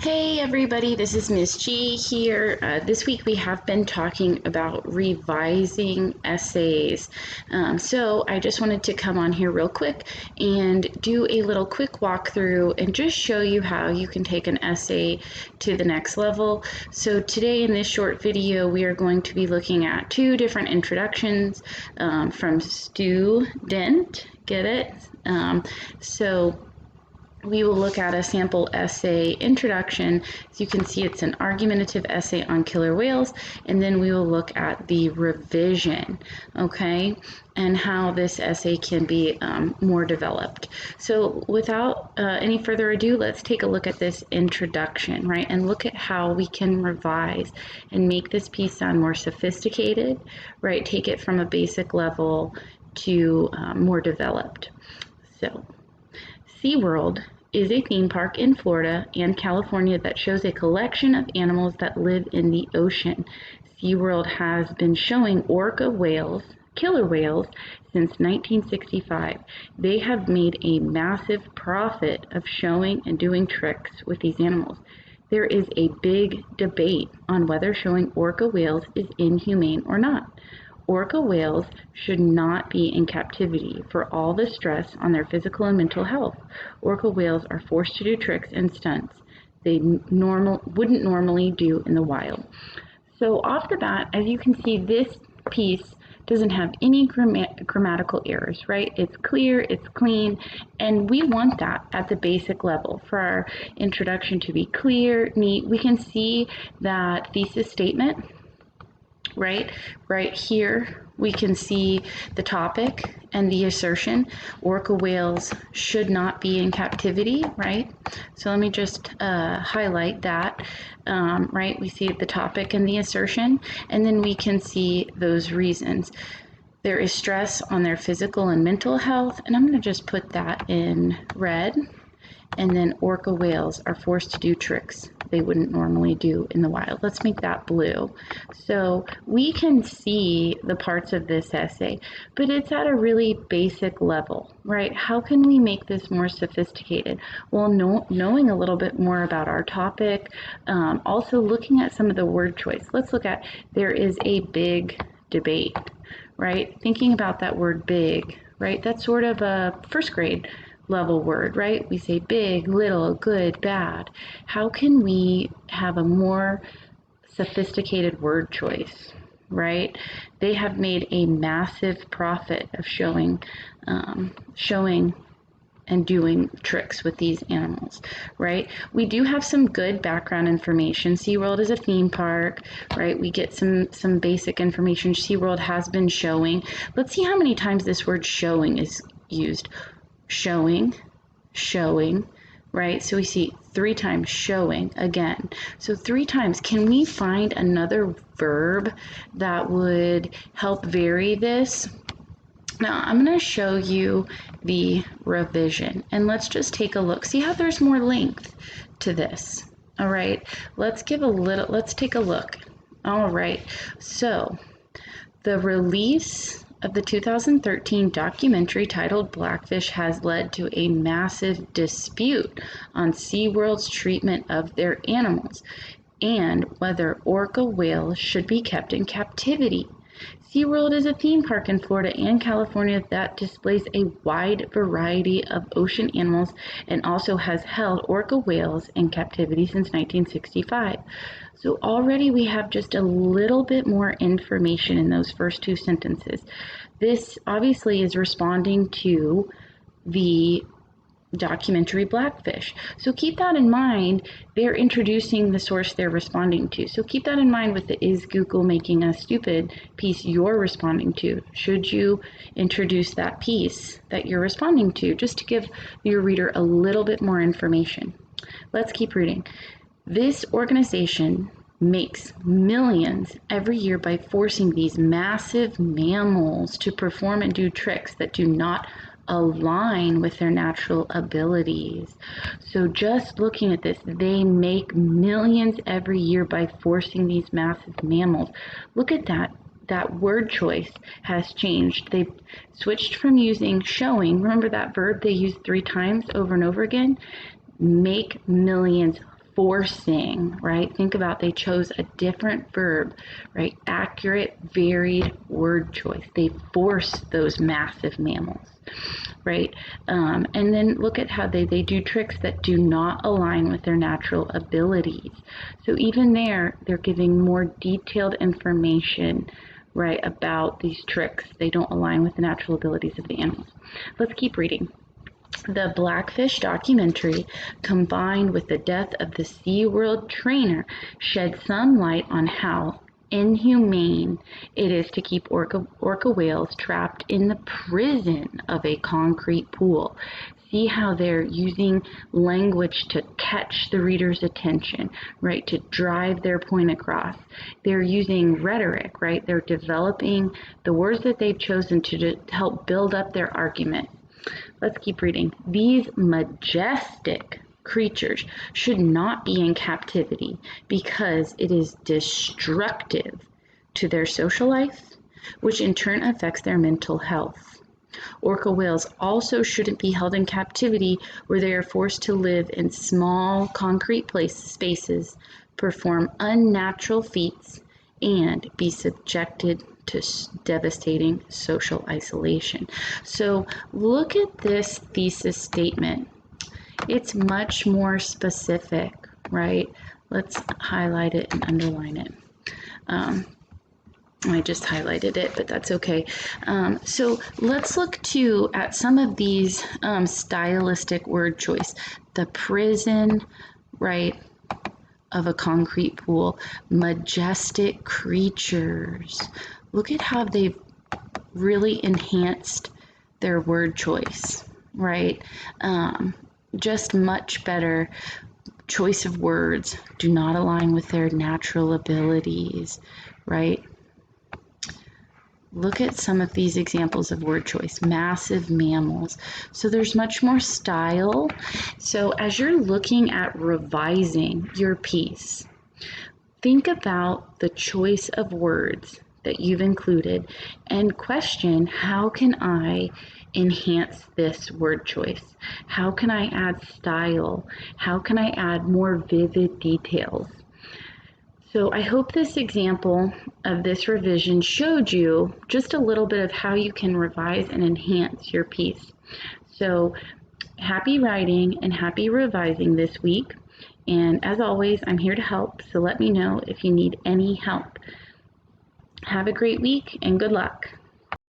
Hey everybody, this is Miss G here. This week we have been talking about revising essays. So I just wanted to come on here real quick and do a little quick walkthrough and just show you how you can take an essay to the next level. So today in this short video we are going to be looking at two different introductions from student. Get it? So we will look at a sample essay introduction. As you can see, it's an argumentative essay on killer whales, and then we will look at the revision, okay, and how this essay can be more developed. So without any further ado, let's take a look at this introduction, right, and look at how we can revise and make this piece sound more sophisticated, right, take it from a basic level to more developed. So SeaWorld is a theme park in Florida and California that shows a collection of animals that live in the ocean. SeaWorld has been showing orca whales, killer whales, since 1965. They have made a massive profit of showing and doing tricks with these animals. There is a big debate on whether showing orca whales is inhumane or not. Orca whales should not be in captivity for all the stress on their physical and mental health. Orca whales are forced to do tricks and stunts they wouldn't normally do in the wild. So off the bat, as you can see, this piece doesn't have any grammatical errors, right? It's clear, it's clean, and we want that at the basic level for our introduction to be clear, neat. We can see that thesis statement, right here we can see the topic and the assertion. Orca whales should not be in captivity, right? So let me just highlight that, right? We see the topic and the assertion, and then we can see those reasons. There is stress on their physical and mental health, and I'm going to just put that in red. And then orca whales are forced to do tricks they wouldn't normally do in the wild. Let's make that blue. So we can see the parts of this essay, but it's at a really basic level, right? How can we make this more sophisticated? Well, knowing a little bit more about our topic, also looking at some of the word choice. Let's look at there is a big debate, right? Thinking about that word big, right? That's sort of a first grade level word, right? We say big, little, good, bad. How can we have a more sophisticated word choice, right? They have made a massive profit of showing and doing tricks with these animals, right? We do have some good background information. SeaWorld is a theme park, right? We get some basic information. SeaWorld has been showing. Let's see how many times this word showing is used. Showing, right? So we see 3 times showing again. So 3 times. Can we find another verb that would help vary this? Now I'm going to show you the revision, and let's just take a look. See how there's more length to this. All right, let's take a look. All right, so the release of the 2013 documentary titled Blackfish has led to a massive dispute on SeaWorld's treatment of their animals and whether orca whales should be kept in captivity. SeaWorld is a theme park in Florida and California that displays a wide variety of ocean animals and also has held orca whales in captivity since 1965. So already we have just a little bit more information in those first 2 sentences. This obviously is responding to the documentary Blackfish. So keep that in mind. They're introducing the source they're responding to. So keep that in mind with the "Is Google Making Us Stupid" piece you're responding to. Should you introduce that piece that you're responding to, just to give your reader a little bit more information? Let's keep reading. This organization makes millions every year by forcing these massive mammals to perform and do tricks that do not align with their natural abilities. So just looking at this, they make millions every year by forcing these massive mammals. Look at that. That word choice has changed. They've switched from using showing. Remember that verb they used 3 times over and over again? Make millions forcing, right? Think about they chose a different verb, right? Accurate, varied word choice. They forced those massive mammals, right? And then look at how they do tricks that do not align with their natural abilities. So even there, they're giving more detailed information, right, about these tricks. They don't align with the natural abilities of the animals. Let's keep reading. The Blackfish documentary, combined with the death of the SeaWorld trainer, shed some light on how inhumane it is to keep orca whales trapped in the prison of a concrete pool. See how they're using language to catch the reader's attention, right? To drive their point across. They're using rhetoric, right? They're developing the words that they've chosen to help build up their argument. Let's keep reading. These majestic creatures should not be in captivity because it is destructive to their social life, which in turn affects their mental health. Orca whales also shouldn't be held in captivity where they are forced to live in small concrete spaces, perform unnatural feats, and be subjected to devastating social isolation. So look at this thesis statement. It's much more specific, right? Let's highlight it and underline it. I just highlighted it, but that's okay. So let's look too at some of these stylistic word choice. The prison, right, of a concrete pool. Majestic creatures. Look at how they've really enhanced their word choice, right? Just much better choice of words. Do not align with their natural abilities, right? Look at some of these examples of word choice. Massive mammals. So there's much more style. So as you're looking at revising your piece, think about the choice of words that you've included and question, how can I enhance this word choice? How can I add style? How can I add more vivid details? So I hope this example of this revision showed you just a little bit of how you can revise and enhance your piece. So happy writing and happy revising this week. And as always, I'm here to help, so let me know if you need any help. Have a great week and good luck.